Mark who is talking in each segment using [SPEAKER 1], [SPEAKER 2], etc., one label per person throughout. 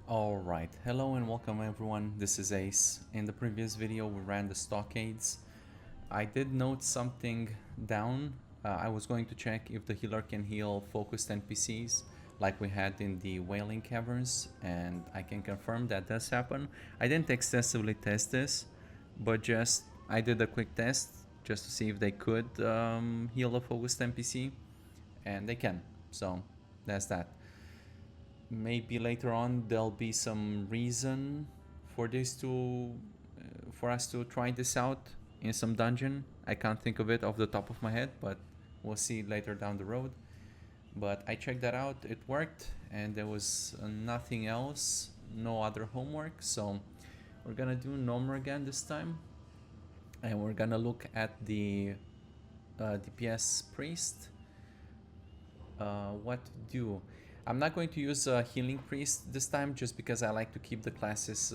[SPEAKER 1] Alright, hello and welcome everyone, this is Ace. In the previous video we ran the stockades. I did note something down. I was going to check if the healer can heal focused NPCs like we had in the Wailing Caverns, and I can confirm that does happen. I didn't extensively test this, but I did a quick test just to see if they could heal a focused NPC, and they can, so that's that. Maybe later on there'll be some reason for this to for us to try this out in some dungeon. I can't think of it off the top of my head, but we'll see later down the road. But I checked that out, it worked, and there was nothing else, no other homework. So we're gonna do Gnomeregan this time, and we're gonna look at the DPS priest. What to do? I'm not going to use a healing priest this time, just because I like to keep the classes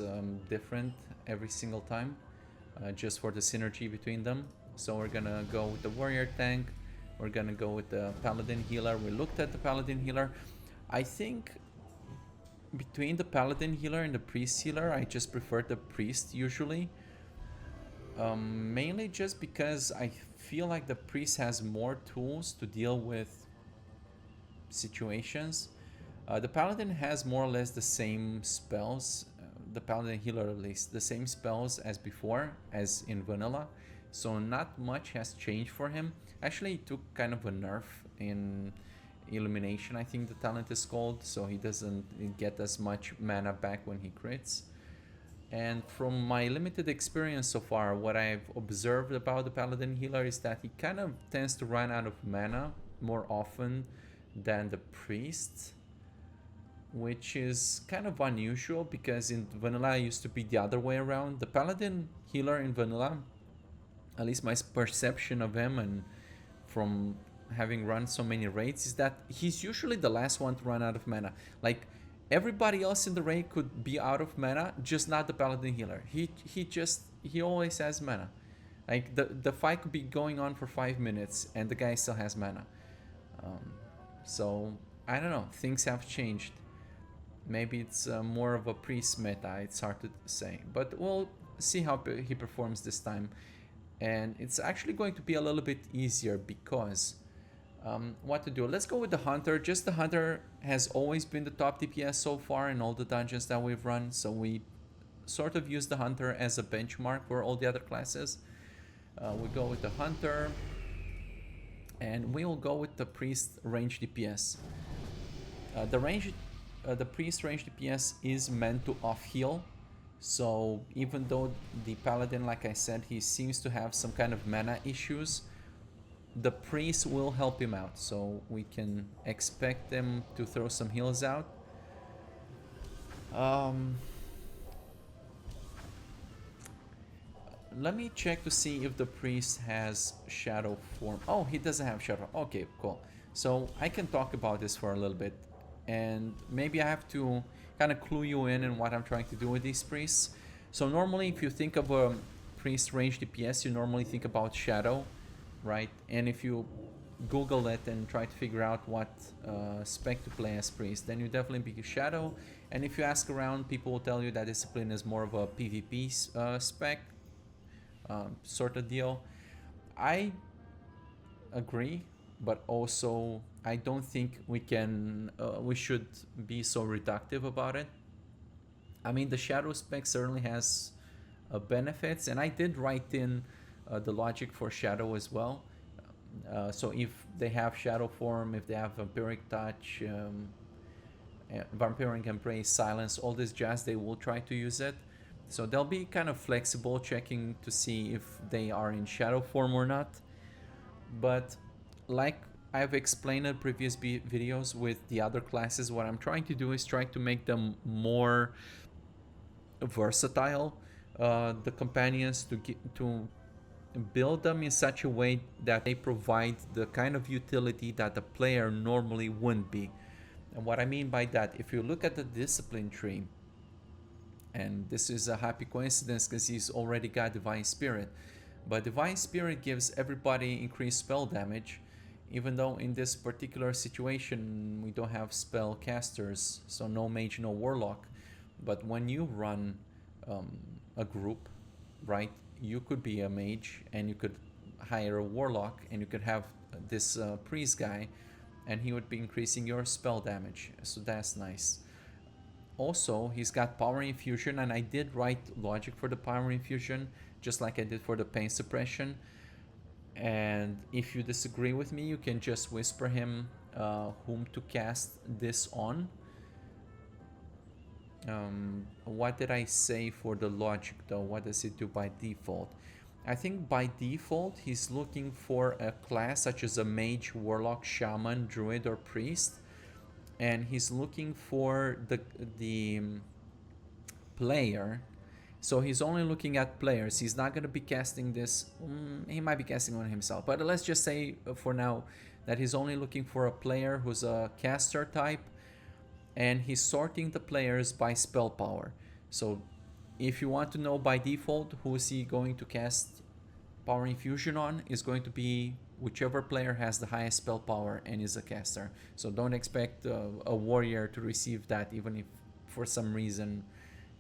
[SPEAKER 1] different every single time, just for the synergy between them. So we're gonna go with the warrior tank, we're gonna go with the paladin healer. We looked at the paladin healer. I think between the paladin healer and the priest healer, I just prefer the priest usually. Mainly just because I feel like the priest has more tools to deal with situations. The paladin has more or less the same spells, the paladin healer at least, the same spells as before, as in vanilla. So not much has changed for him. Actually, he took kind of a nerf in Illumination, I think the talent is called, so he doesn't get as much mana back when he crits. And from my limited experience so far, what I've observed about the paladin healer is that he kind of tends to run out of mana more often than the priest, which is kind of unusual because in vanilla it used to be the other way around. The paladin healer in vanilla, at least my perception of him and from having run so many raids, is that he's usually the last one to run out of mana. Like, everybody else in the raid could be out of mana, just not the paladin healer. He always has mana. Like, the fight could be going on for 5 minutes and the guy still has mana. So I don't know, things have changed. Maybe it's more of a priest meta, it's hard to say. But we'll see how he performs this time. And it's actually going to be a little bit easier because what to do? Let's go with the hunter. Just the hunter has always been the top DPS so far in all the dungeons that we've run. So we sort of use the hunter as a benchmark for all the other classes. We go with the hunter. And we will go with the priest range DPS. The priest range DPS is meant to off heal, so even though the paladin, like I said, he seems to have some kind of mana issues, the priest will help him out, so we can expect them to throw some heals out. Let me check to see if the priest has shadow form. Oh, he doesn't have shadow. Okay, cool. So I can talk about this for a little bit, and maybe I have to kind of clue you in what I'm trying to do with these priests. So normally if you think of a priest range DPS, you normally think about shadow, right? And if you Google it and try to figure out what spec to play as priest, then you definitely pick shadow. And if you ask around, people will tell you that discipline is more of a PvP spec sort of deal. I agree, but also I don't think we should be so reductive about it. I mean, the shadow spec certainly has benefits, and I did write in the logic for shadow as well. So if they have shadow form, if they have vampiric touch, vampiric embrace, silence, all this jazz, they will try to use it. So they'll be kind of flexible, checking to see if they are in shadow form or not. But like I've explained in previous videos with the other classes, what I'm trying to do is try to make them more versatile, the companions, to build them in such a way that they provide the kind of utility that the player normally wouldn't be. And what I mean by that, if you look at the discipline tree, and this is a happy coincidence because he's already got Divine Spirit, but Divine Spirit gives everybody increased spell damage, even though in this particular situation we don't have spell casters, so no mage, no warlock. But when you run a group, right, you could be a mage and you could hire a warlock and you could have this priest guy, and he would be increasing your spell damage, so that's nice. Also, he's got power infusion, and I did write logic for the power infusion just like I did for the pain suppression. And if you disagree with me, you can just whisper him whom to cast this on. What did I say for the logic though? What does it do by default? I think by default he's looking for a class such as a mage, warlock, shaman, druid, or priest, and he's looking for the player. So he's only looking at players. He's not going to be casting this. He might be casting on himself, but let's just say for now that he's only looking for a player who's a caster type, and he's sorting the players by spell power. So if you want to know by default who is he going to cast power infusion on, is going to be whichever player has the highest spell power and is a caster. So don't expect a warrior to receive that, even if for some reason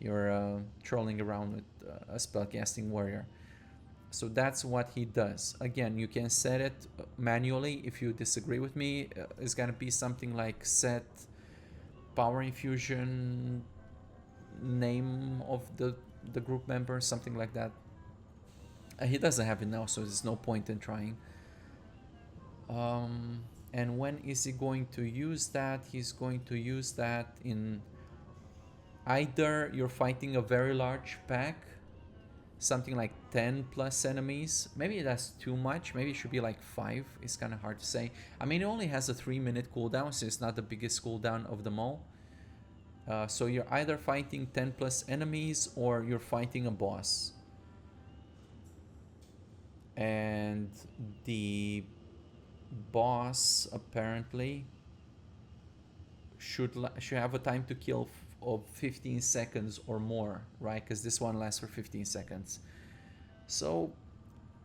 [SPEAKER 1] you're trolling around with a spellcasting warrior. So that's what he does. Again, you can set it manually. If you disagree with me, it's gonna be something like set power infusion name of the group member, something like that. He doesn't have it now, so there's no point in trying. And when is he going to use that? He's going to use that in either you're fighting a very large pack, something like 10 plus enemies. Maybe that's too much. Maybe it should be like 5. It's kind of hard to say. I mean, it only has a 3-minute cooldown, so it's not the biggest cooldown of them all. So you're either fighting 10 plus enemies or you're fighting a boss. And the boss apparently should have a time to kill of 15 seconds or more, right? Because this one lasts for 15 seconds. So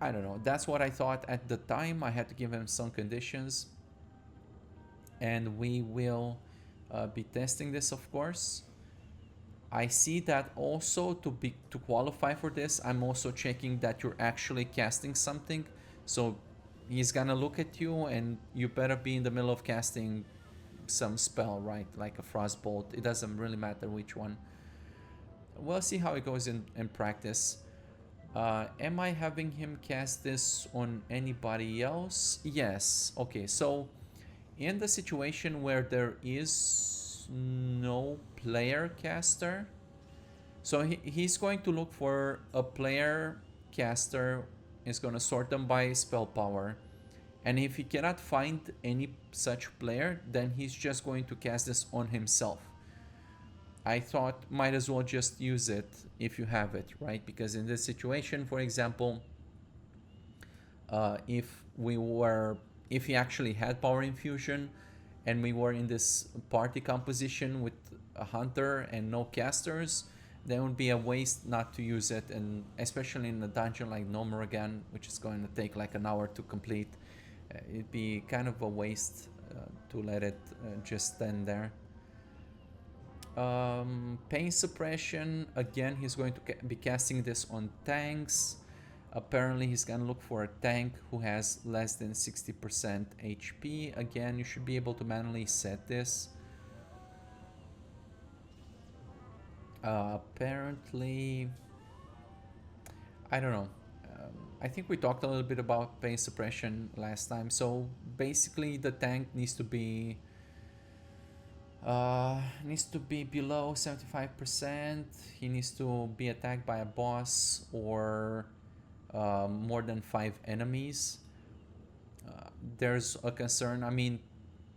[SPEAKER 1] I don't know, that's what I thought at the time. I had to give him some conditions, and we will be testing this, of course. I see that also to qualify for this, I'm also checking that you're actually casting something. So he's gonna look at you and you better be in the middle of casting some spell, right? Like a frostbolt. It doesn't really matter which one. We'll see how it goes in practice. Am I having him cast this on anybody else? Yes. Okay, so in the situation where there is no player caster, so he's going to look for a player caster, is going to sort them by spell power, and if he cannot find any such player, then he's just going to cast this on himself. I thought might as well just use it if you have it, right? Because in this situation, for example, if he actually had power infusion and we were in this party composition with a hunter and no casters, then it would be a waste not to use it, and especially in a dungeon like Gnomeregan, which is going to take like an hour to complete, it'd be kind of a waste to let it just stand there. Pain suppression, again, he's going to be casting this on tanks. Apparently he's gonna look for a tank who has less than 60% HP. Again, you should be able to manually set this. Apparently, I don't know. I think we talked a little bit about pain suppression last time. So basically the tank needs to be below 75%. He needs to be attacked by a boss or more than 5 enemies. There's a concern, I mean,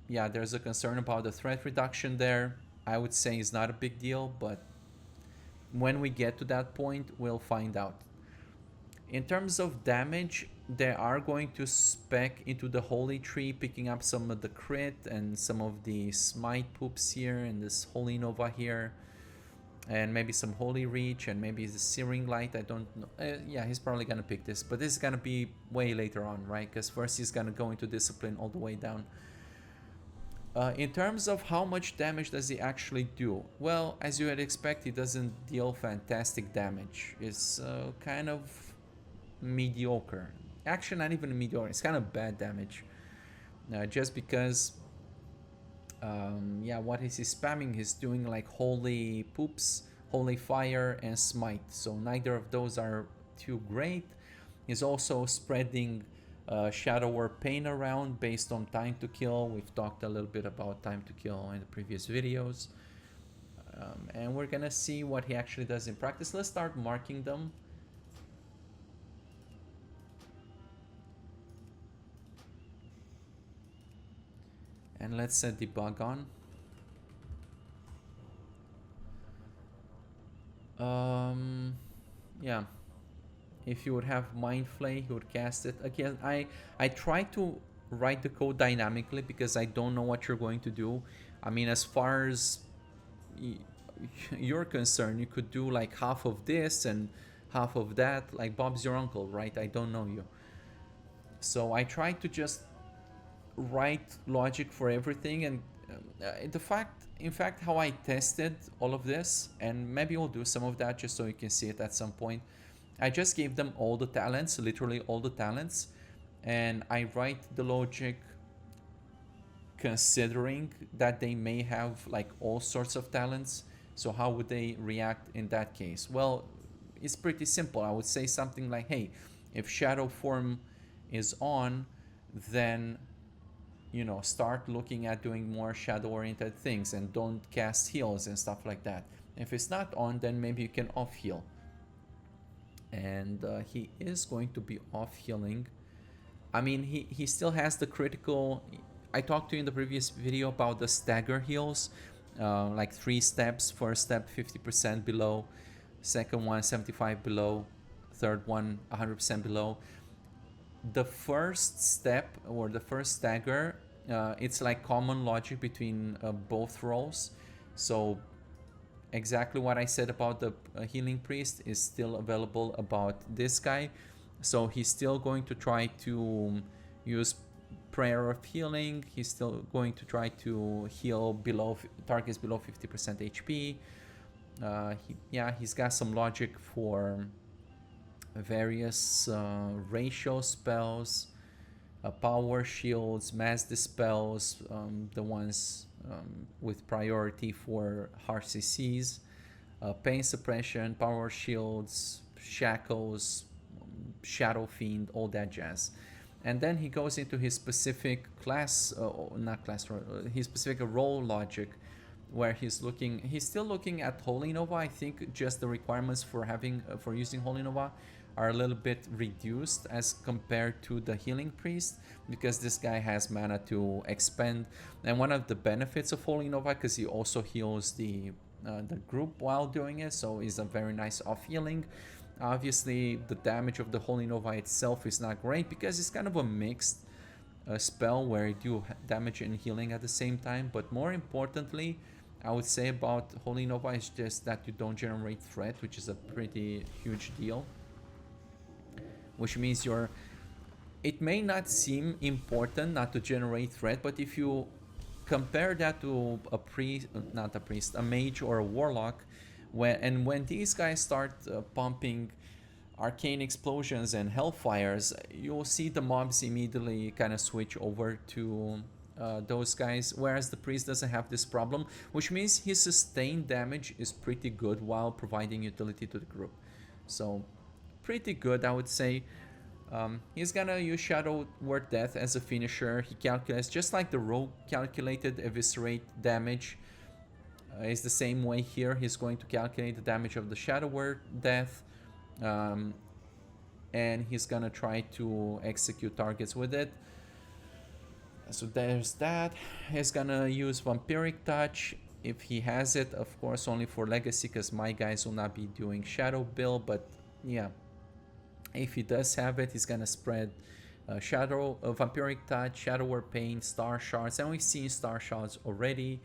[SPEAKER 1] yeah, there's a concern about the threat reduction there. I would say it's not a big deal, but when we get to that point, we'll find out. In terms of damage, they are going to spec into the Holy Tree, picking up some of the crit and some of the Smite poops here, and this Holy Nova here, and maybe some Holy Reach, and maybe the Searing Light, I don't know. Yeah, he's probably gonna pick this, but this is gonna be way later on, right? Because first he's gonna go into Discipline all the way down. In terms of how much damage does he actually do? Well, as you would expect, he doesn't deal fantastic damage. It's kind of mediocre. Actually, not even mediocre. It's kind of bad damage. Just because, yeah, what is he spamming? He's doing like holy poops, holy fire, and smite. So neither of those are too great. He's also spreading shadow or pain around based on time to kill. We've talked a little bit about time to kill in the previous videos. And we're gonna see what he actually does in practice. Let's start marking them. And let's set debug on. Yeah. If you would have Mind Flay, he would cast it. Again, I try to write the code dynamically because I don't know what you're going to do. I mean, as far as you're concerned, you could do like half of this and half of that. Like Bob's your uncle, right? I don't know you. So I try to just write logic for everything, and in fact, how I tested all of this, and maybe we'll do some of that just so you can see it at some point. I just gave them all the talents, literally all the talents, and I write the logic considering that they may have like all sorts of talents. So how would they react in that case? Well, it's pretty simple. I would say something like, hey, if shadow form is on, then you know, start looking at doing more shadow oriented things and don't cast heals and stuff like that. If it's not on, then maybe you can off heal. And he is going to be off healing. I mean, he still has the critical. I talked to you in the previous video about the stagger heals, like 3 steps. First step 50% below, second one 75 below, third one 100% below. The first step or the first stagger, it's like common logic between both roles. So exactly what I said about the healing priest is still available about this guy. So he's still going to try to use prayer of healing. He's still going to try to heal below targets below 50% HP. He's got some logic for various ratio spells, power shields, mass dispels, the ones with priority for harsh CCs, pain suppression, power shields, shackles, shadow fiend, all that jazz. And then he goes into his specific class, his specific role logic, where he's still looking at Holy Nova. I think just the requirements for using Holy Nova are a little bit reduced as compared to the healing priest, because this guy has mana to expend. And one of the benefits of Holy Nova, because he also heals the group while doing it, so is a very nice off healing. Obviously the damage of the Holy Nova itself is not great because it's kind of a mixed spell where you do damage and healing at the same time. But more importantly, I would say about Holy Nova is just that you don't generate threat, which is a pretty huge deal. Which means it may not seem important not to generate threat, but if you compare that to a mage or a warlock, when these guys start pumping arcane explosions and hellfires, you'll see the mobs immediately kind of switch over to those guys, whereas the priest doesn't have this problem, which means his sustained damage is pretty good while providing utility to the group. So pretty good, I would say. He's gonna use Shadow Word Death as a finisher. He calculates just like the rogue calculated eviscerate damage. It's the same way here. He's going to calculate the damage of the Shadow Word Death, and he's gonna try to execute targets with it. So there's that. He's gonna use Vampiric Touch if he has it, of course only for Legacy, because my guys will not be doing Shadow build, but yeah, if he does have it, he's gonna spread Vampiric Touch, Shadow War Pain, Star Shards, and we've seen Star Shards already.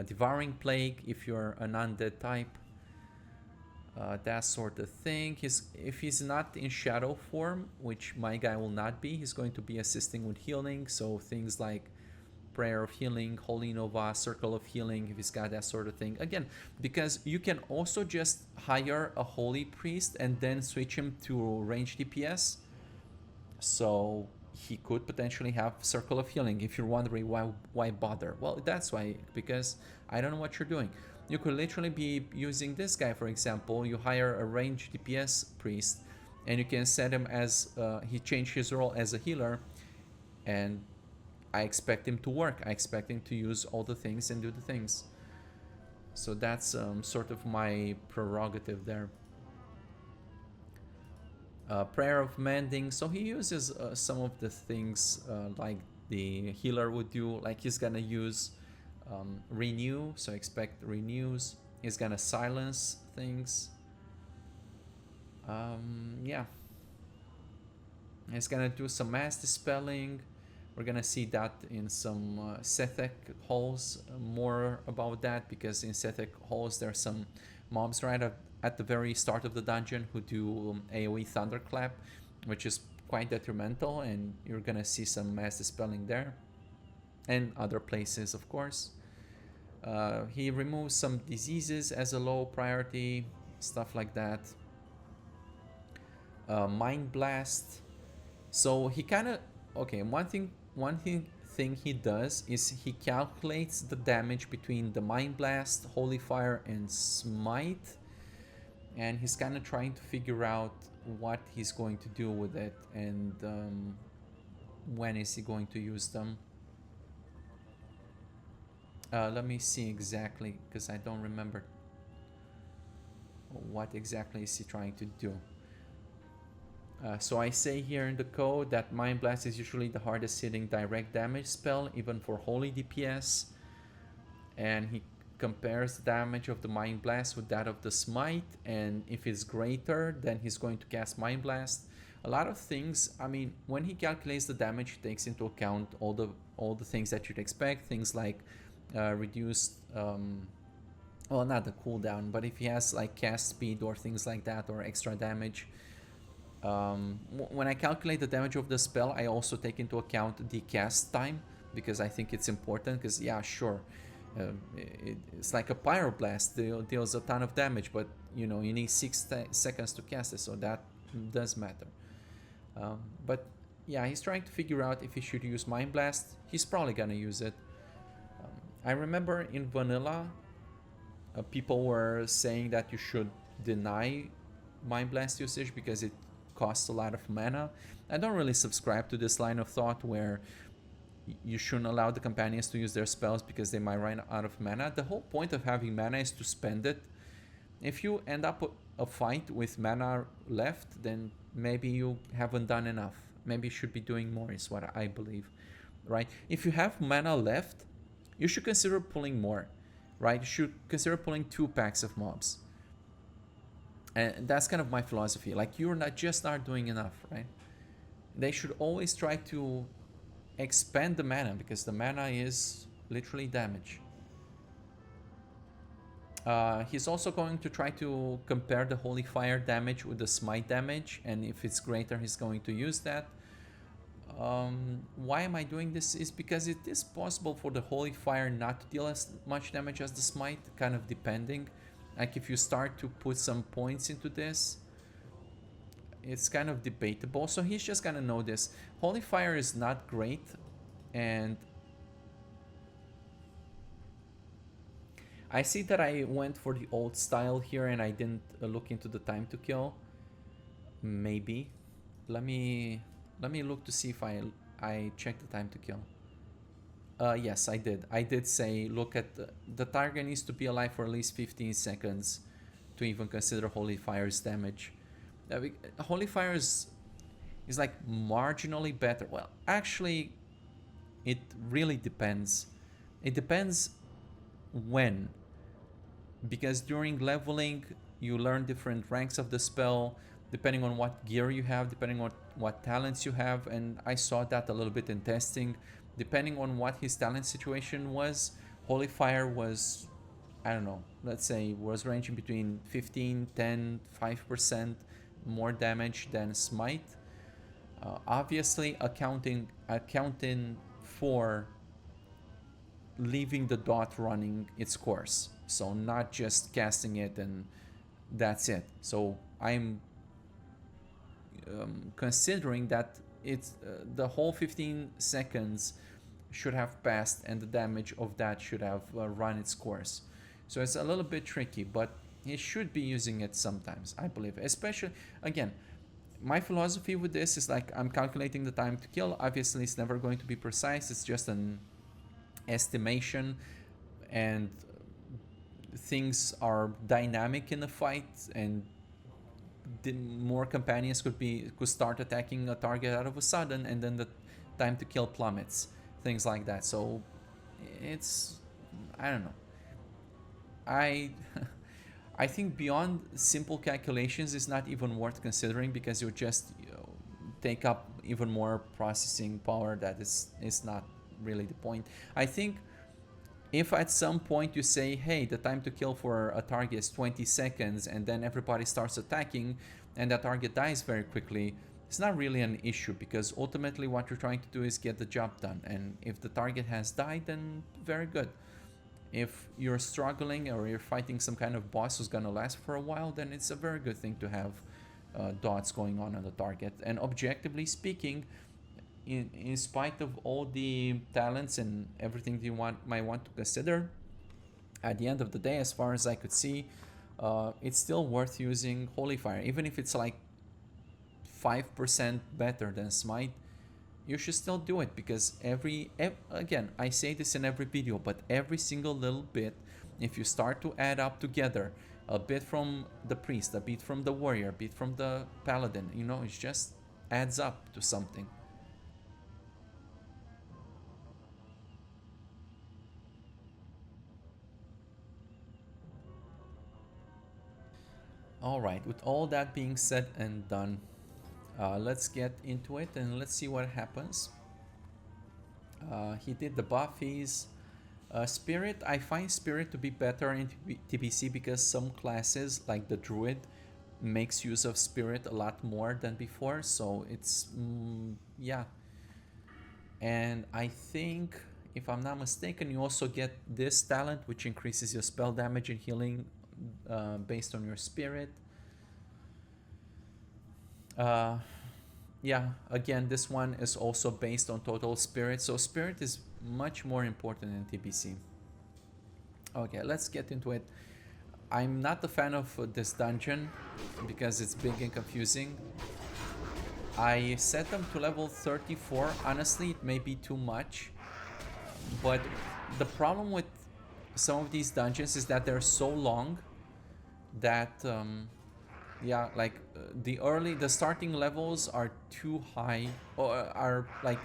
[SPEAKER 1] Devouring Plague if you're an undead type, that sort of thing. If he's not in Shadow form, which my guy will not be, he's going to be assisting with healing, so things like Prayer of Healing, Holy Nova, Circle of Healing, if he's got that sort of thing. Again, because you can also just hire a Holy Priest and then switch him to range DPS. So he could potentially have Circle of Healing. If you're wondering why bother, well, that's why, because I don't know what you're doing. You could literally be using this guy, for example. You hire a range DPS priest, and you can set him as he changed his role as a healer, and I expect him to work. I expect him to use all the things and do the things. So that's sort of my prerogative there. Prayer of Mending. So he uses some of the things like the healer would do. Like he's gonna use Renew, so expect renews. He's gonna silence things. Yeah. He's gonna do some mass dispelling. We're gonna see that in some Sethek halls, more about that, because in Sethek halls there are some mobs right at the very start of the dungeon who do AoE Thunderclap, which is quite detrimental, and you're gonna see some mass dispelling there. And other places, of course. He removes some diseases as a low priority, stuff like that. Mind Blast. So he kind of, okay, one thing he does is he calculates the damage between the Mind Blast, Holy Fire, and Smite, and he's kind of trying to figure out what he's going to do with it, and when is he going to use them. Let me see exactly, because I don't remember what exactly is he trying to do. So I say here in the code that Mind Blast is usually the hardest hitting direct damage spell, even for Holy DPS. And he compares the damage of the Mind Blast with that of the Smite, and if it's greater, then he's going to cast Mind Blast. A lot of things, I mean, when he calculates the damage, he takes into account all the things that you'd expect, things like reduced, well, not the cooldown, but if he has like cast speed or things like that, or extra damage. When I calculate the damage of the spell, I also take into account the cast time, because I think it's important, because yeah, sure, it's like a Pyroblast, deals a ton of damage, but you know, you need 6 seconds to cast it, so that does matter. But yeah, he's trying to figure out if he should use Mind Blast. He's probably gonna use it. I remember in vanilla, people were saying that you should deny Mind Blast usage because it costs a lot of mana. I don't really subscribe to this line of thought where you shouldn't allow the companions to use their spells because they might run out of mana. The whole point of having mana is to spend it. If you end up a fight with mana left, then maybe you haven't done enough. Maybe you should be doing more, is what I believe, right? If you have mana left, you should consider pulling more, right? You should consider pulling 2 packs of mobs. And that's kind of my philosophy. Like, you're not doing enough, right? They should always try to expand the mana, because the mana is literally damage. He's also going to try to compare the Holy Fire damage with the Smite damage, and if it's greater, he's going to use that. Why am I doing this? Is because it is possible for the Holy Fire not to deal as much damage as the Smite, kind of depending. Like, if you start to put some points into this, it's kind of debatable. So he's just gonna know this. Holy Fire is not great, and I see that I went for the old style here and I didn't look into the time to kill. Maybe. Let me look to see if I checked the time to kill. Yes, I did. I did say look at the target needs to be alive for at least 15 seconds to even consider Holy Fire's damage. Holy Fire is like marginally better. Well, actually, it really depends. It depends when. Because during leveling, you learn different ranks of the spell, depending on what gear you have, depending on what talents you have, and I saw that a little bit in testing. Depending on what his talent situation was, Holy Fire was, I don't know, let's say was ranging between 15, 10, 5% more damage than Smite. Obviously, accounting for leaving the dot running its course. So not just casting it and that's it. So I'm considering that it's the whole 15 seconds should have passed and the damage of that should have run its course. So it's a little bit tricky, but he should be using it sometimes, I believe. Especially, again, my philosophy with this is like I'm calculating the time to kill. Obviously, it's never going to be precise. It's just an estimation, and things are dynamic in the fight, and the more companions could start attacking a target out of a sudden, and then the time to kill plummets, things like that. So it's, I don't know. I think beyond simple calculations is not even worth considering, because you just take up even more processing power that is not really the point. I think if at some point you say, hey, the time to kill for a target is 20 seconds, and then everybody starts attacking and that target dies very quickly, it's not really an issue, because ultimately what you're trying to do is get the job done. And if the target has died, then very good. If you're struggling or you're fighting some kind of boss who's gonna last for a while, then it's a very good thing to have dots going on the target. And objectively speaking, in spite of all the talents and everything you might want to consider, at the end of the day, as far as I could see, it's still worth using Holy Fire. Even if it's like 5% better than Smite, you should still do it, because again, I say this in every video, but every single little bit, if you start to add up together, a bit from the priest, a bit from the warrior, a bit from the paladin, you know, it just adds up to something. Alright, with all that being said and done, let's get into it and let's see what happens. He did the buffies. Spirit, I find Spirit to be better in TBC because some classes, like the Druid, makes use of Spirit a lot more than before, so it's, yeah. And I think, if I'm not mistaken, you also get this talent, which increases your spell damage and healing based on your Spirit. Yeah, again, this one is also based on total Spirit, so Spirit is much more important in TBC. Okay, let's get into it. I'm not a fan of this dungeon because it's big and confusing. I set them to level 34. Honestly, it may be too much, but the problem with some of these dungeons is that they're so long that yeah, like the starting levels are too high, or are like,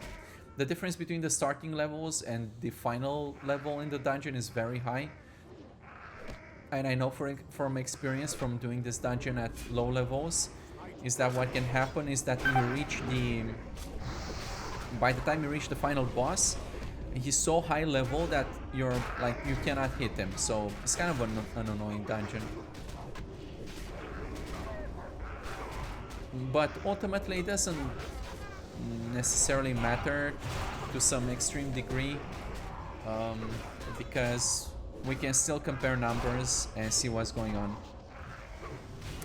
[SPEAKER 1] the difference between the starting levels and the final level in the dungeon is very high. And I know from experience from doing this dungeon at low levels, is that what can happen is that when you reach by the time you reach the final boss, he's so high level that you're like, you cannot hit him. So it's kind of an annoying dungeon. But ultimately it doesn't necessarily matter to some extreme degree, because we can still compare numbers and see what's going on.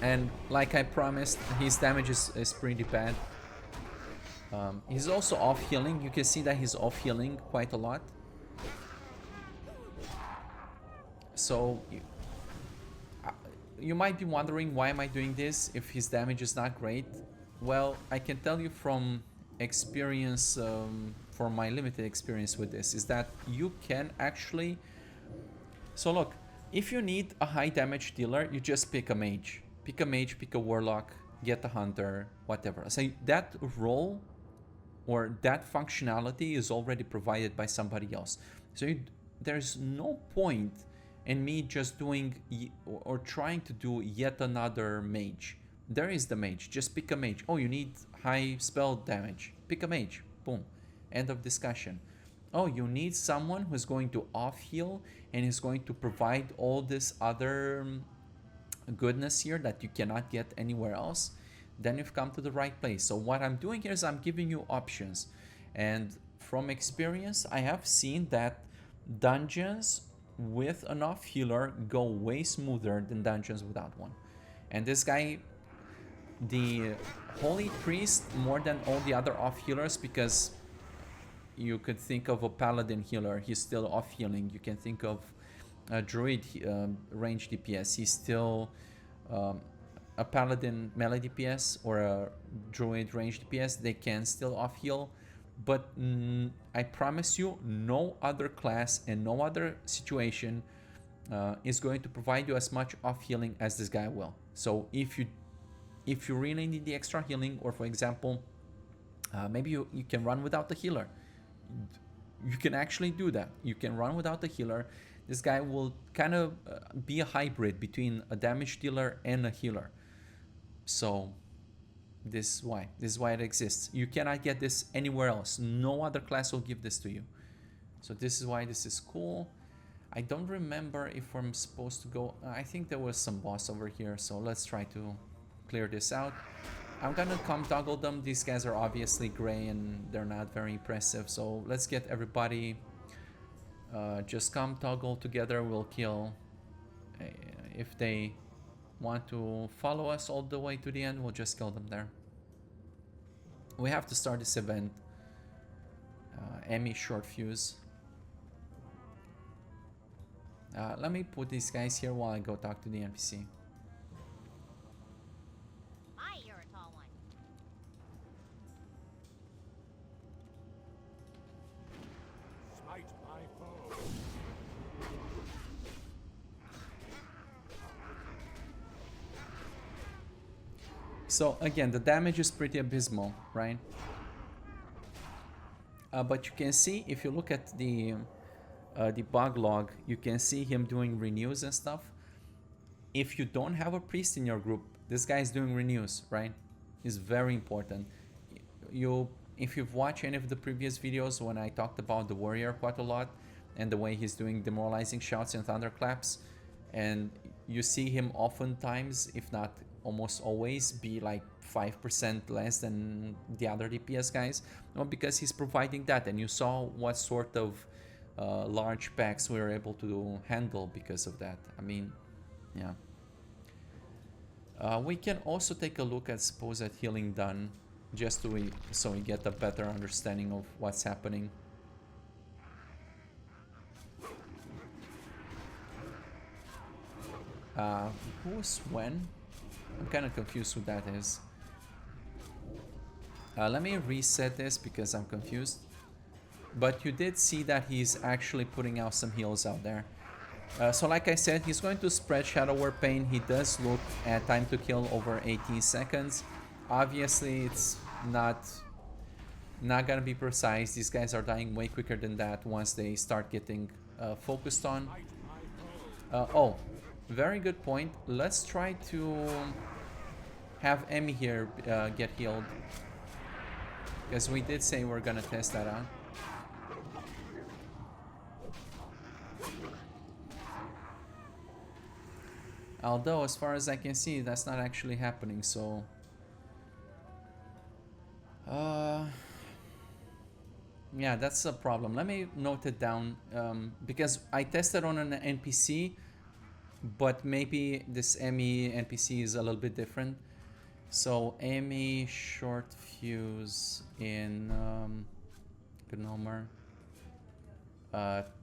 [SPEAKER 1] And like I promised, his damage is pretty bad. He's also off healing. You can see that he's off healing quite a lot. So you might be wondering, why am I doing this if his damage is not great? Well, I can tell you from experience, from my limited experience with this, is that you can actually... So look, if you need a high damage dealer, you just pick a mage. Pick a mage, pick a warlock, get a hunter, whatever. So that role or that functionality is already provided by somebody else. So there's no point in me just doing or trying to do yet another mage. There is the mage, just pick a mage. Oh, you need high spell damage, pick a mage, boom, end of discussion. Oh, you need someone who's going to off heal and is going to provide all this other goodness here that you cannot get anywhere else, then you've come to the right place. So what I'm doing here is I'm giving you options, and from experience I have seen that dungeons with enough healer go way smoother than dungeons without one. And this guy, the Holy Priest, more than all the other off healers, because you could think of a Paladin healer, he's still off healing. You can think of a Druid range DPS, he's still a Paladin melee DPS or a Druid range DPS, they can still off heal. But I promise you, no other class and no other situation is going to provide you as much off healing as this guy will. So if you really need the extra healing, or for example, maybe you can run without the healer, you can actually do that. You can run without the healer. This guy will kind of be a hybrid between a damage dealer and a healer. So this is why it exists. You cannot get this anywhere else. No other class will give this to you. So this is why this is cool. I don't remember if I'm supposed to go. I think there was some boss over here, so let's try to clear this out. I'm gonna come toggle them. These guys are obviously gray and they're not very impressive, so let's get everybody just come toggle together. We'll kill if they want to follow us all the way to the end, we'll just kill them there. We have to start this event. Emmy short fuse. Let me put these guys here while I go talk to the NPC.
[SPEAKER 2] You're a tall one.
[SPEAKER 3] Smite my foe.
[SPEAKER 1] So again, the damage is pretty abysmal, right? But you can see, if you look at the bug log, you can see him doing renews and stuff. If you don't have a priest in your group, this guy is doing renews, right? It's very important. If you've watched any of the previous videos when I talked about the warrior quite a lot and the way he's doing demoralizing shouts and thunderclaps, and you see him oftentimes, if not almost always, be like 5% less than the other DPS guys, well, because he's providing that, and you saw what sort of large packs we were able to handle because of that. I mean, yeah. We can also take a look at supposed healing done, just so we get a better understanding of what's happening. Who's when? I'm kind of confused who that is. Let me reset this because I'm confused. But you did see that he's actually putting out some heals out there. So like I said, he's going to spread Shadow War Pain. He does look at time to kill over 18 seconds. Obviously, it's not gonna be precise. These guys are dying way quicker than that once they start getting focused on. Oh, very good point. Let's try to have Emmy here get healed, because we did say we're gonna test that out. Although, as far as I can see, that's not actually happening, so... yeah, that's a problem. Let me note it down, because I tested on an NPC, but maybe this Emmy NPC is a little bit different. So, Emmy short fuse in Gnomer.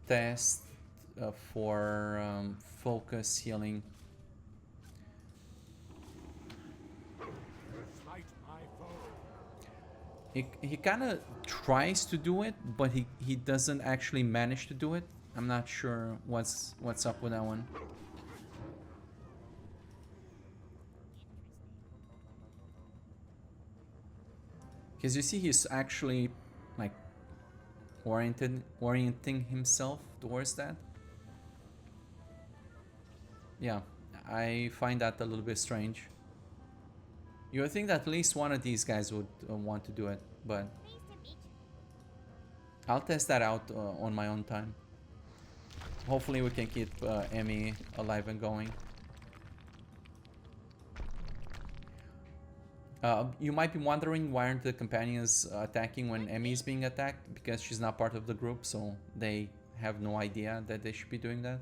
[SPEAKER 1] Test for focus healing. He kind of tries to do it, but he doesn't actually manage to do it. I'm not sure what's up with that one. Because you see he's actually like orienting himself towards that. Yeah, I find that a little bit strange. You would think that at least one of these guys would want to do it, but I'll test that out on my own time. Hopefully we can keep Emmy alive and going. You might be wondering why aren't the companions attacking when Emmy is being attacked, because she's not part of the group, so they have no idea that they should be doing that.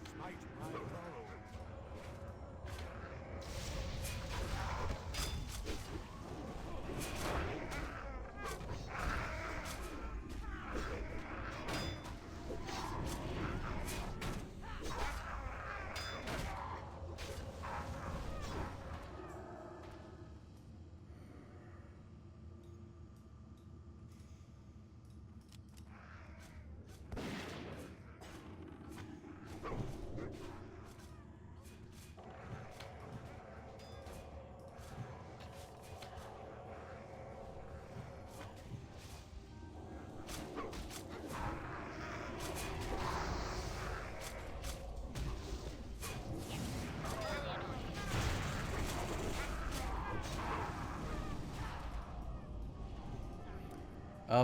[SPEAKER 3] Smite my foe.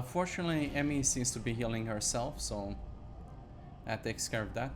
[SPEAKER 1] Fortunately, Emmy seems to be healing herself, so that takes care of that.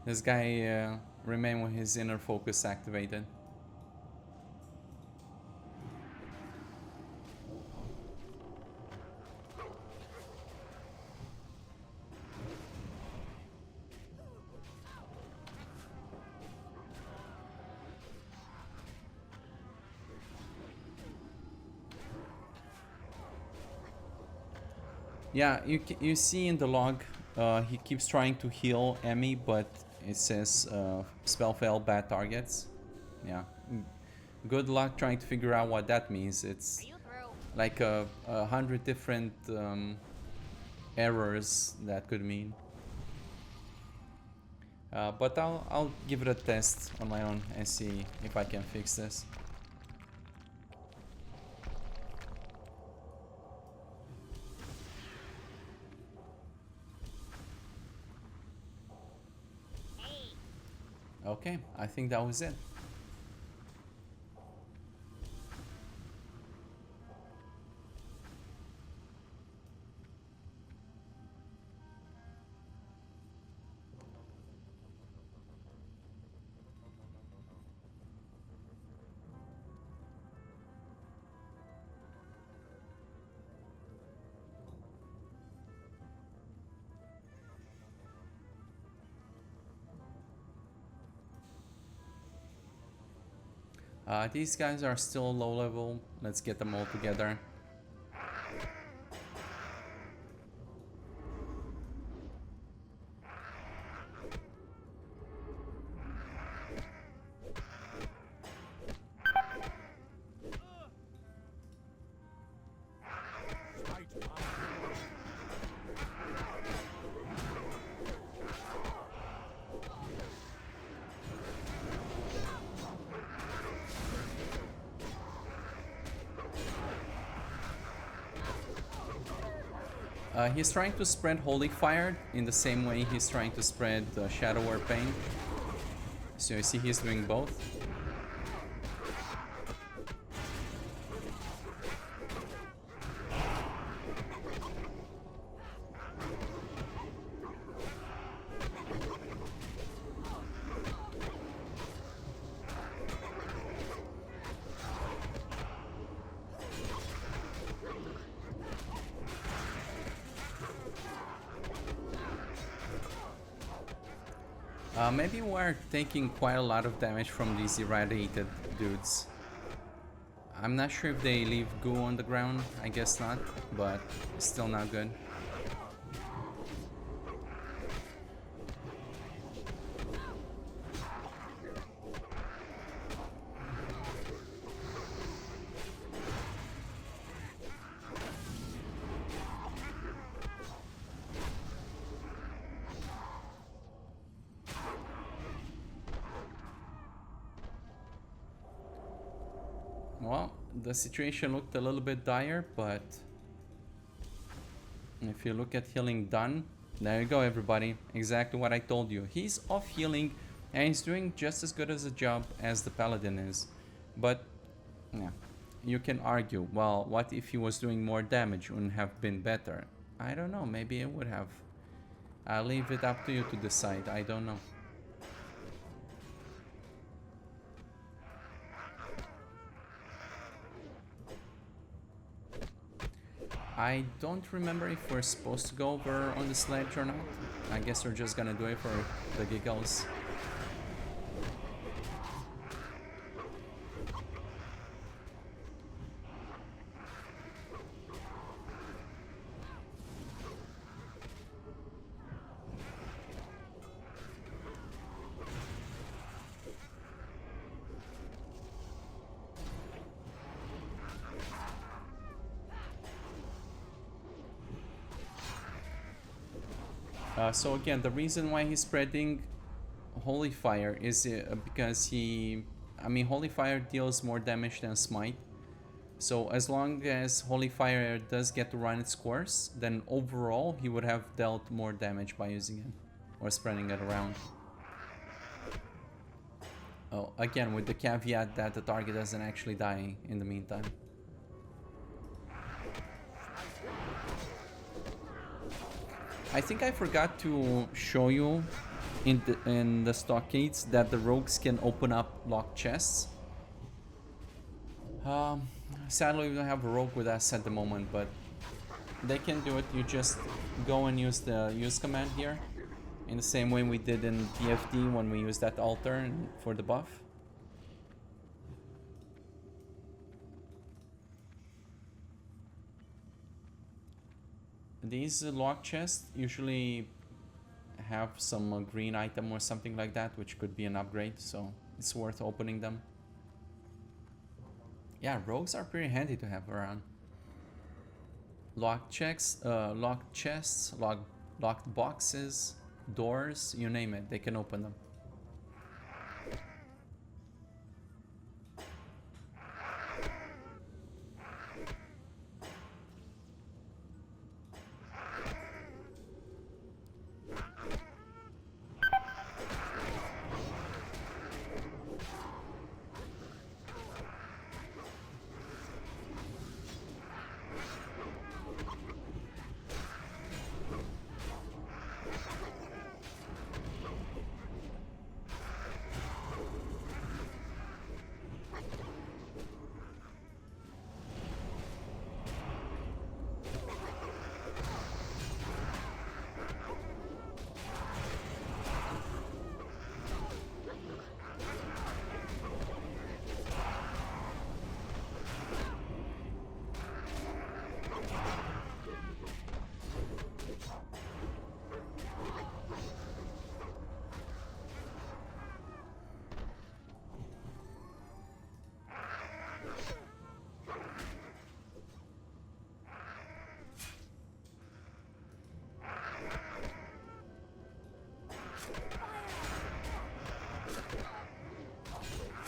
[SPEAKER 1] This guy remain with his inner focus activated. Yeah, you see in the log, he keeps trying to heal Emmy, but it says spell fail, bad targets. Yeah, good luck trying to figure out what that means. It's
[SPEAKER 2] Are you through?
[SPEAKER 1] like 100 different errors that could mean. But I'll give it a test on my own and see if I can fix this.
[SPEAKER 2] Hey,
[SPEAKER 1] Okay, I think that was it. These guys are still low level. Let's get them all together.
[SPEAKER 3] Smite my foe.
[SPEAKER 1] He's trying to spread Holy Fire in the same way he's trying to spread Shadow or Pain. So you see he's doing both. Maybe we're taking quite a lot of damage from these irradiated dudes. I'm not sure if they leave goo on the ground. I guess not, but it's still not good. Well, the situation looked a little bit dire, but if you look at healing done, there you go, everybody. Exactly what I told you. He's off healing, and he's doing just as good as a job as the Paladin is. But, yeah, you can argue, well, what if he was doing more damage? Wouldn't have been better? I don't know, maybe it would have. I'll leave it up to you to decide, I don't know. I don't remember if we're supposed to go over on the sledge or not. I guess we're just gonna do it for the giggles. So again, the reason why he's spreading Holy Fire is because I mean, Holy Fire deals more damage than Smite. So as long as Holy Fire does get to run its course, then overall he would have dealt more damage by using it or spreading it around. Oh, again, with the caveat that the target doesn't actually die in the meantime. I think I forgot to show you in the stockades that the rogues can open up locked chests. Sadly, we don't have a rogue with us at the moment, but they can do it. You just go and use the use command here, in the same way we did in PFD when we used that altar for the buff. These lock chests usually have some green item or something like that, which could be an upgrade, so it's worth opening them. Yeah, rogues are pretty handy to have around. Locked chests, locked boxes, doors, you name it, they can open them.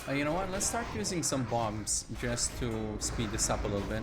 [SPEAKER 1] You know what, let's start using some bombs just to speed this up a little bit.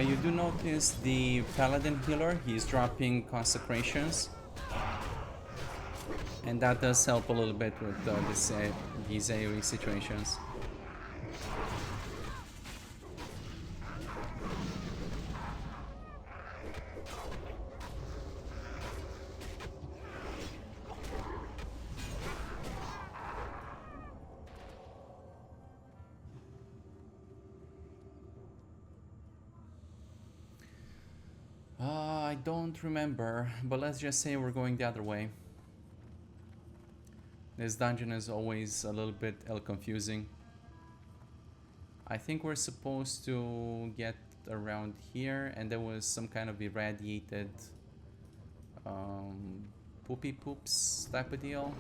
[SPEAKER 1] You do notice the Paladin healer, he's dropping consecrations. And that does help a little bit with these AoE situations. I don't remember, but let's just say we're going the other way. This dungeon is always a little bit confusing. I think we're supposed to get around here, and there was some kind of irradiated poopy poops type of deal.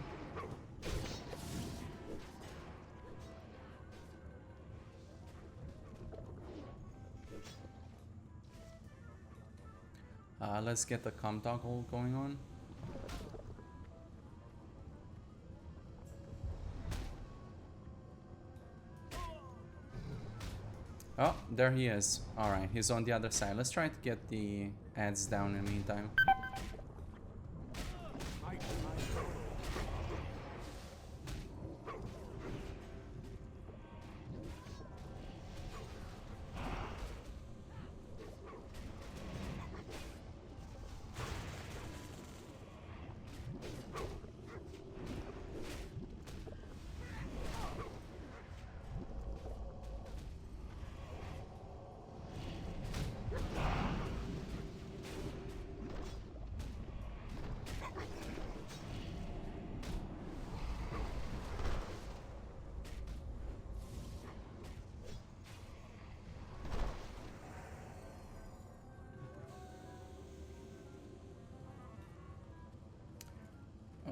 [SPEAKER 1] Let's get the comm toggle going on. Oh, there he is. Alright, he's on the other side. Let's try to get the ads down in the meantime.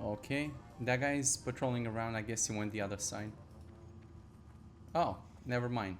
[SPEAKER 1] Okay, that guy's patrolling around. I guess he went the other side. Oh, never mind.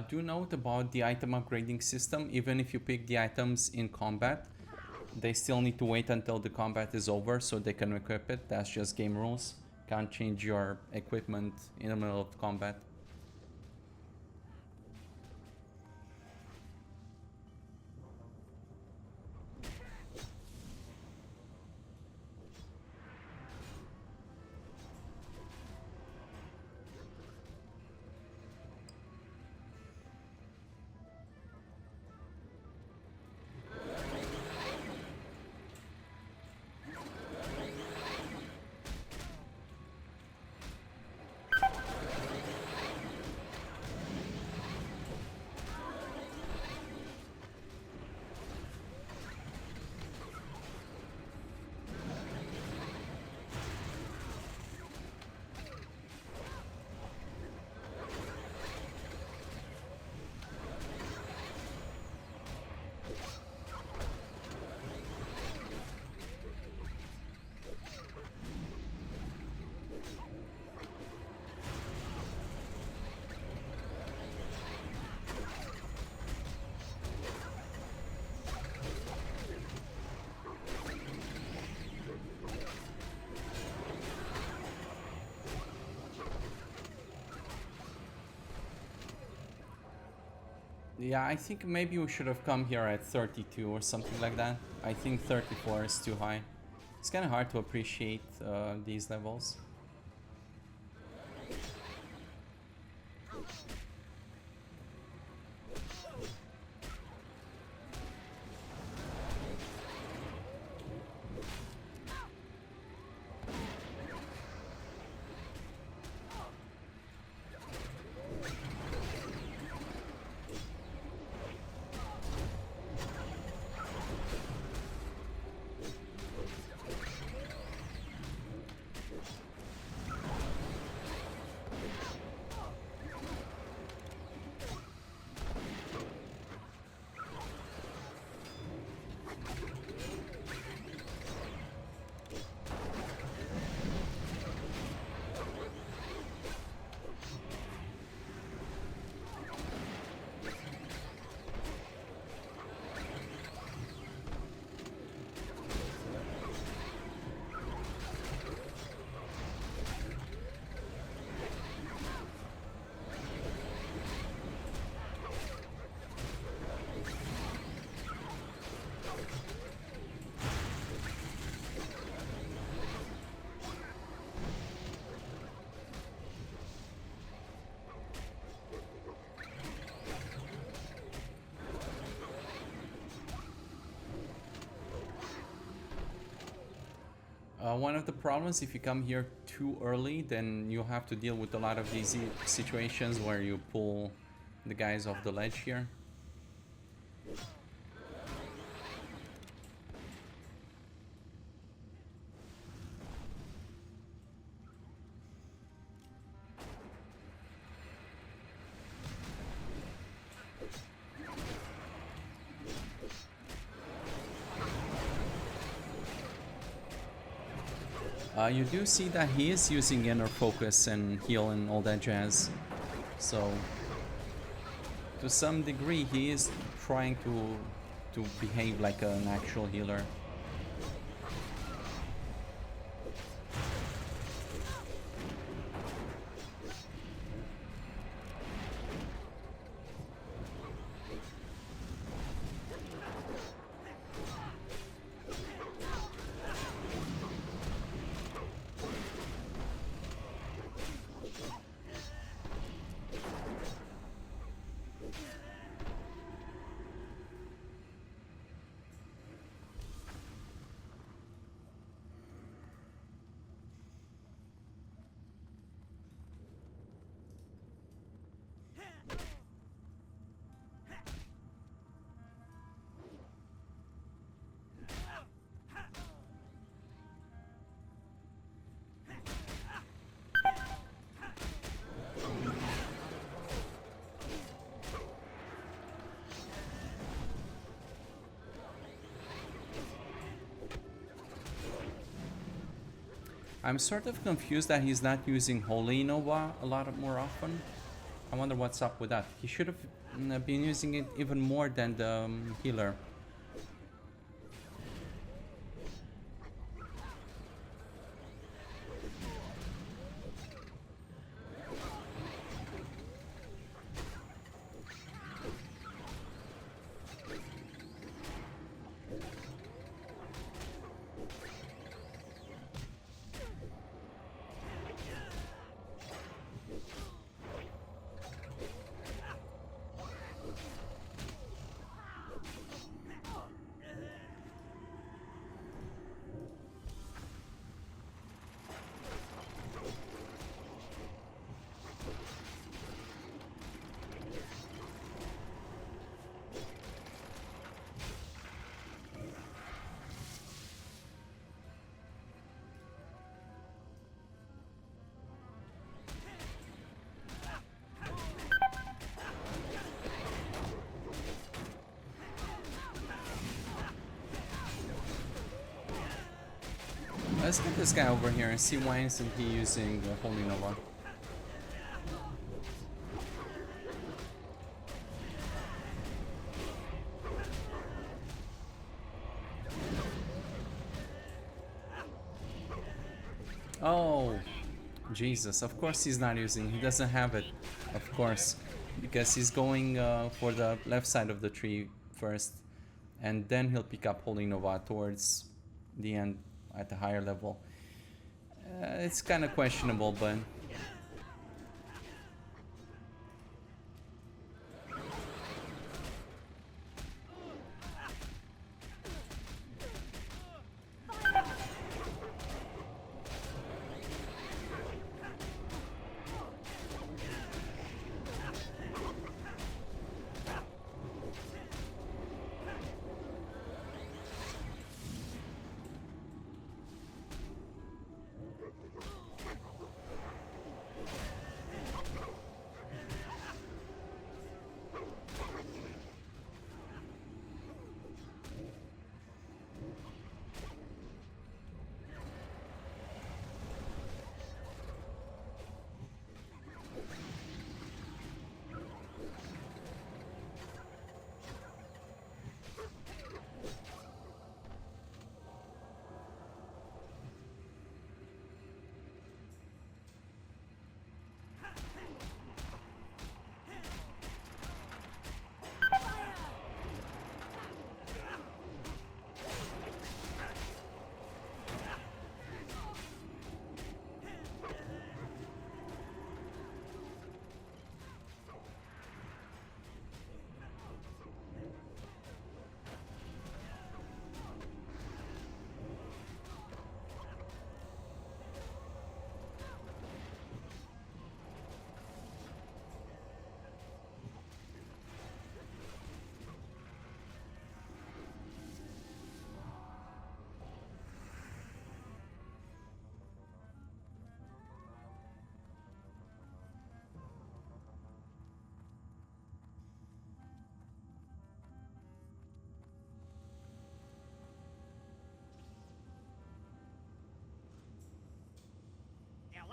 [SPEAKER 1] Do note about the item upgrading system. Even if you pick the items in combat, they still need to wait until the combat is over so they can equip it. That's just game rules. Can't change your equipment in the middle of combat. Yeah, I think maybe we should have come here at 32 or something like that. I think 34 is too high. It's kind of hard to appreciate these levels. One of the problems, if you come here too early, then you'll have to deal with a lot of these situations where you pull the guys off the ledge here. You do see that he is using inner focus and heal and all that jazz. So, to some degree, he is trying to behave like an actual healer. I'm sort of confused that he's not using Holy Nova a lot more often. I wonder what's up with that. He should have been using it even more than the healer. Let's get this guy over here and see why isn't he using Holy Nova. Oh, Jesus, of course he's not using, he doesn't have it, of course, because he's going for the left side of the tree first, and then he'll pick up Holy Nova towards the end at the higher level. It's kind of questionable, but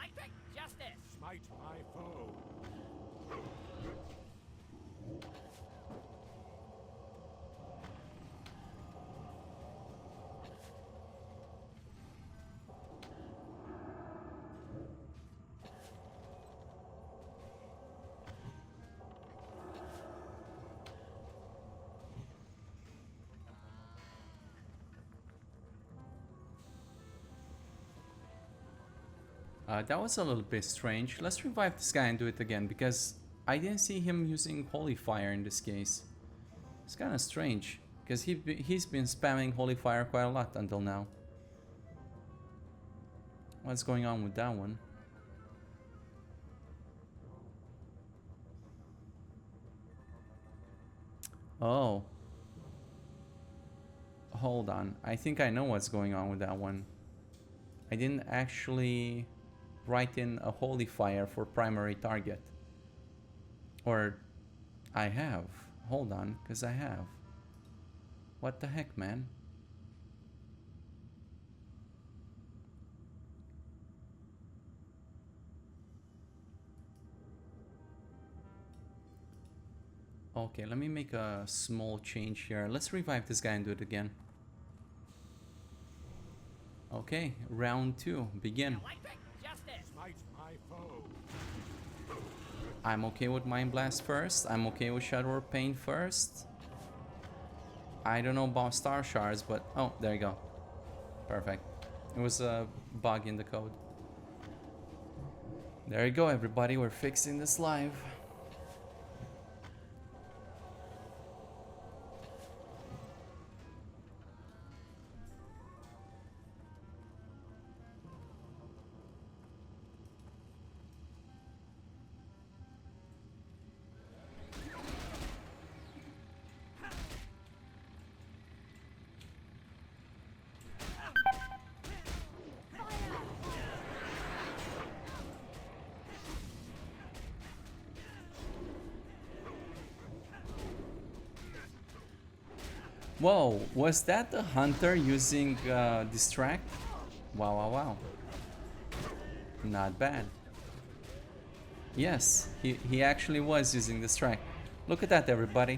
[SPEAKER 4] Electric justice.
[SPEAKER 3] Smite my foe.
[SPEAKER 1] That was a little bit strange. Let's revive this guy and do it again, because I didn't see him using Holy Fire in this case. It's kind of strange, because he's been spamming Holy Fire quite a lot until now. What's going on with that one? Oh. Hold on. I think I know what's going on with that one. I didn't actually write in a Holy Fire for primary target. Or I have. Hold on, because I have. What the heck, man? Okay, let me make a small change here. Let's revive this guy and do it again. Okay, round 2, begin.
[SPEAKER 4] Electric justice.
[SPEAKER 3] Smite my foe.
[SPEAKER 1] I'm okay with Mind Blast first. I'm okay with Shadow or Pain first. I don't know about Star Shards, but... Oh, there you go. Perfect. It was a bug in the code. There you go, everybody. We're fixing this live. Whoa, was that the hunter using distract? Wow, wow, wow. Not bad. Yes, he actually was using distract. Look at that, everybody.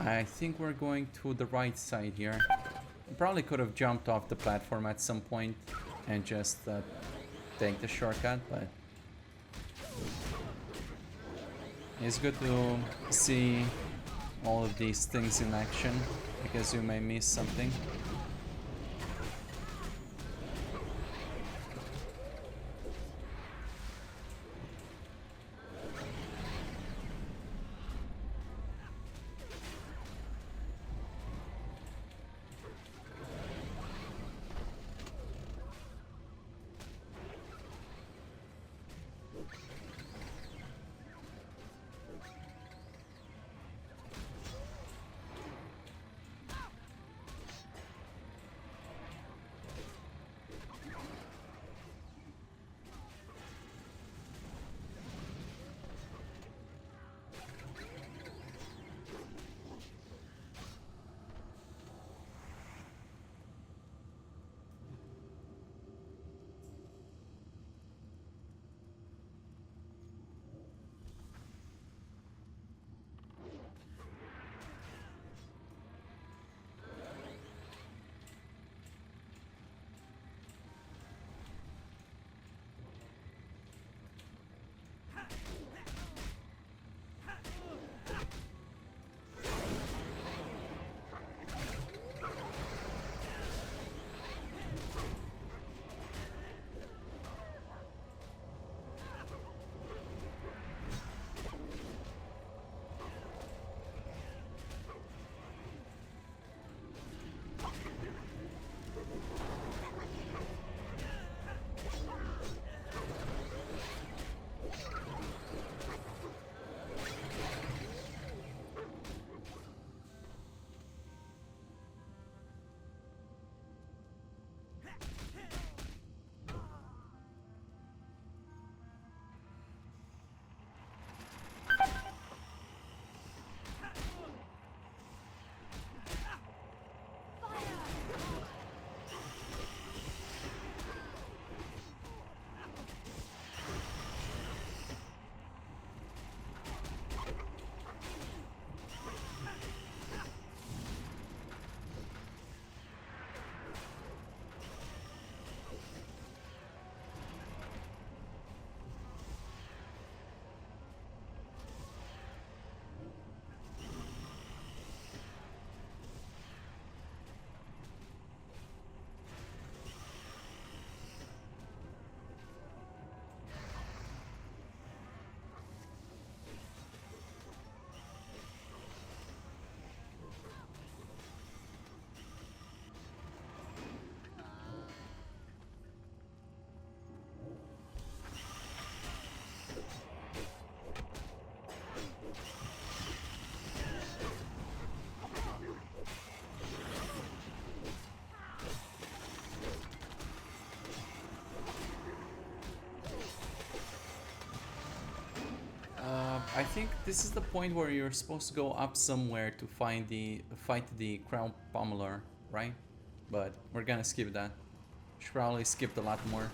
[SPEAKER 1] I think we're going to the right side here. Probably could have jumped off the platform at some point and just take the shortcut, but it's good to see all of these things in action because you may miss something. think this is the point where you're supposed to go up somewhere to fight the Crown Pummeler, right? But we're gonna skip that. Should probably skip a lot more.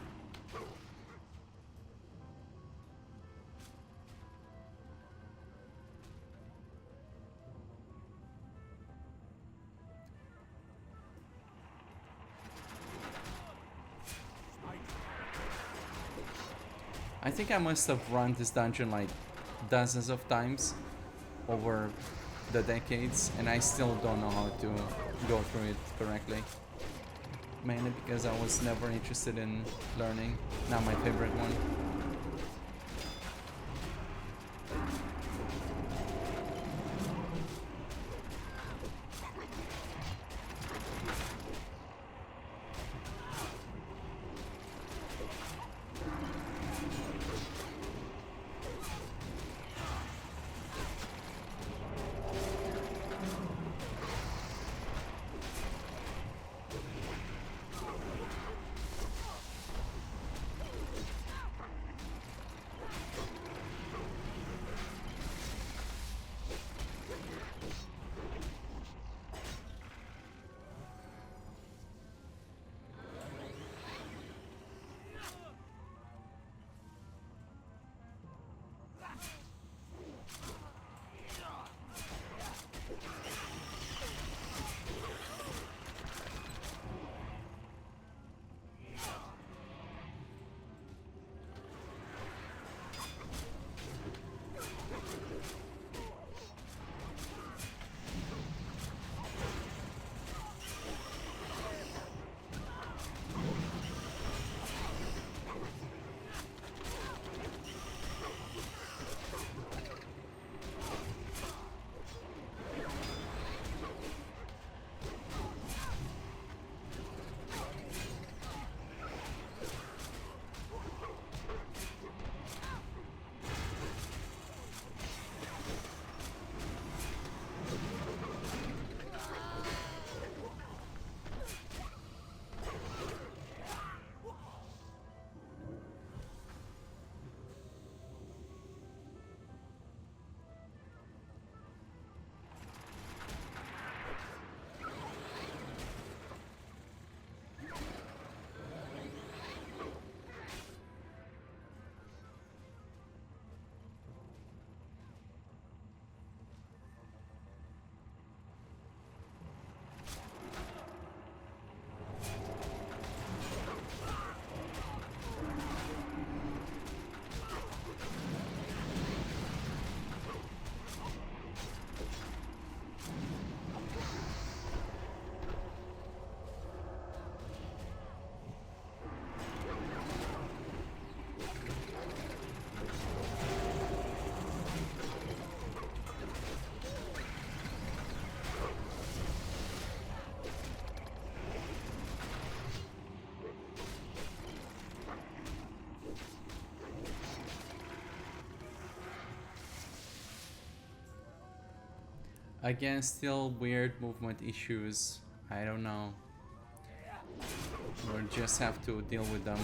[SPEAKER 1] I think I must have run this dungeon like dozens of times over the decades, and I still don't know how to go through it correctly. Mainly because I was never interested in learning. Not my favorite one. Again, still weird movement issues. I don't know. We'll just have to deal with them.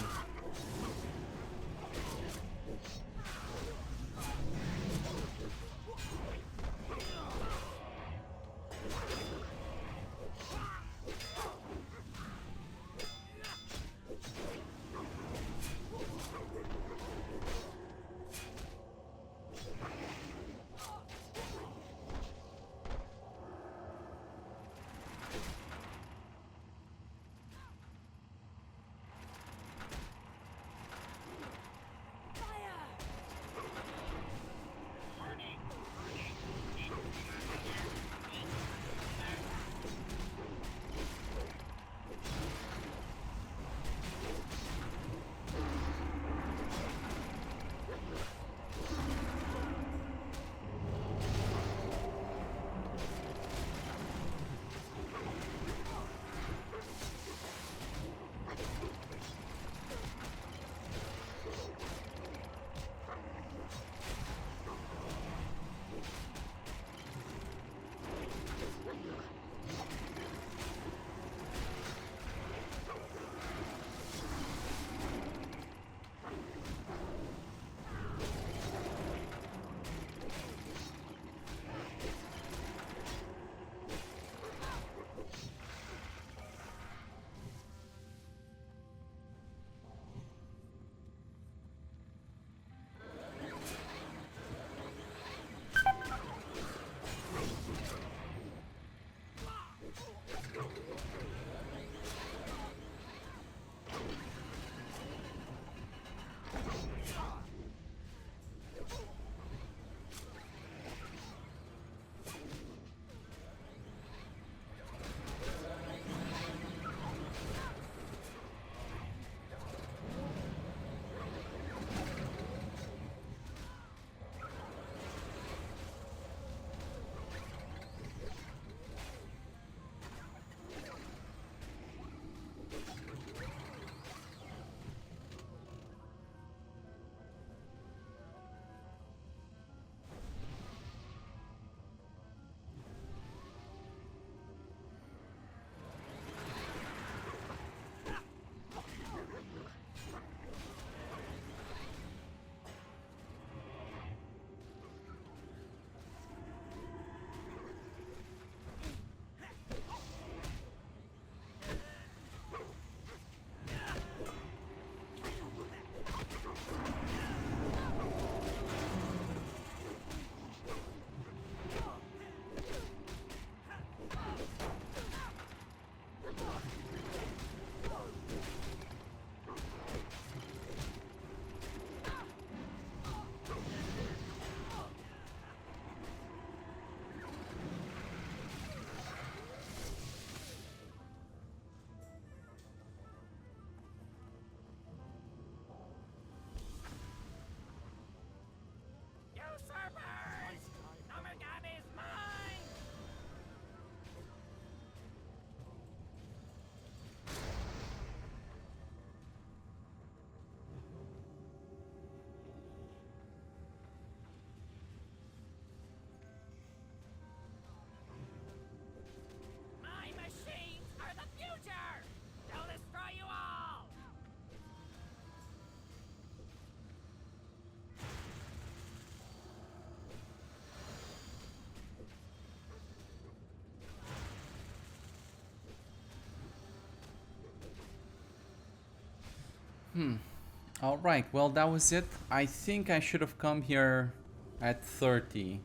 [SPEAKER 1] All right, well, that was it. I think I should have come here at 30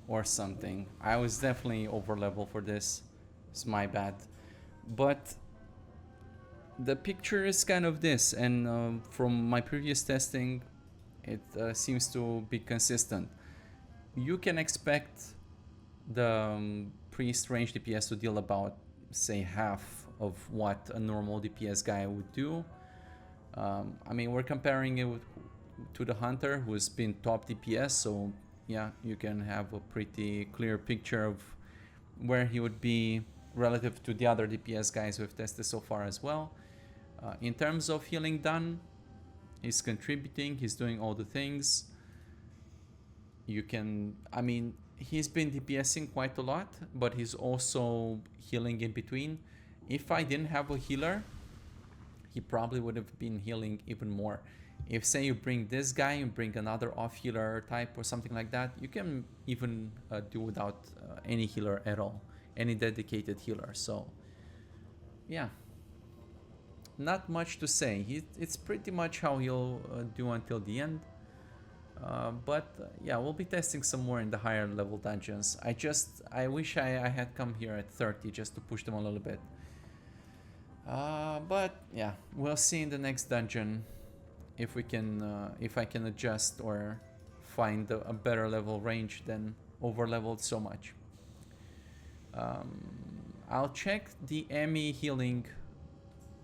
[SPEAKER 1] or something. I was definitely over level for this. It's my bad. But the picture is kind of this, and from my previous testing, it seems to be consistent. You can expect the priest range DPS to deal about, say, half of what a normal DPS guy would do. I mean, we're comparing it to the hunter, who's been top DPS, so yeah, you can have a pretty clear picture of where he would be relative to the other DPS guys we've tested so far as well. In terms of healing done, he's contributing, he's doing all the things. You can, I mean, he's been DPSing quite a lot, but he's also healing in between. If I didn't have a healer, he probably would have been healing even more. If, say, you bring this guy and bring another off healer type or something like that, you can even do without any healer at all, any dedicated healer. So yeah, not much to say. It's pretty much how he'll do until the end. Yeah, we'll be testing some more in the higher level dungeons. I wish I had come here at 30 just to push them a little bit. But yeah, we'll see in the next dungeon if we can, if I can adjust or find a better level range than over leveled so much. I'll check the Emmy healing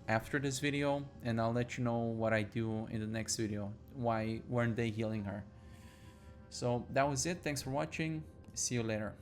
[SPEAKER 1] after this video, and I'll let you know what I do in the next video. Why weren't they healing her? So that was it. Thanks for watching. See you later.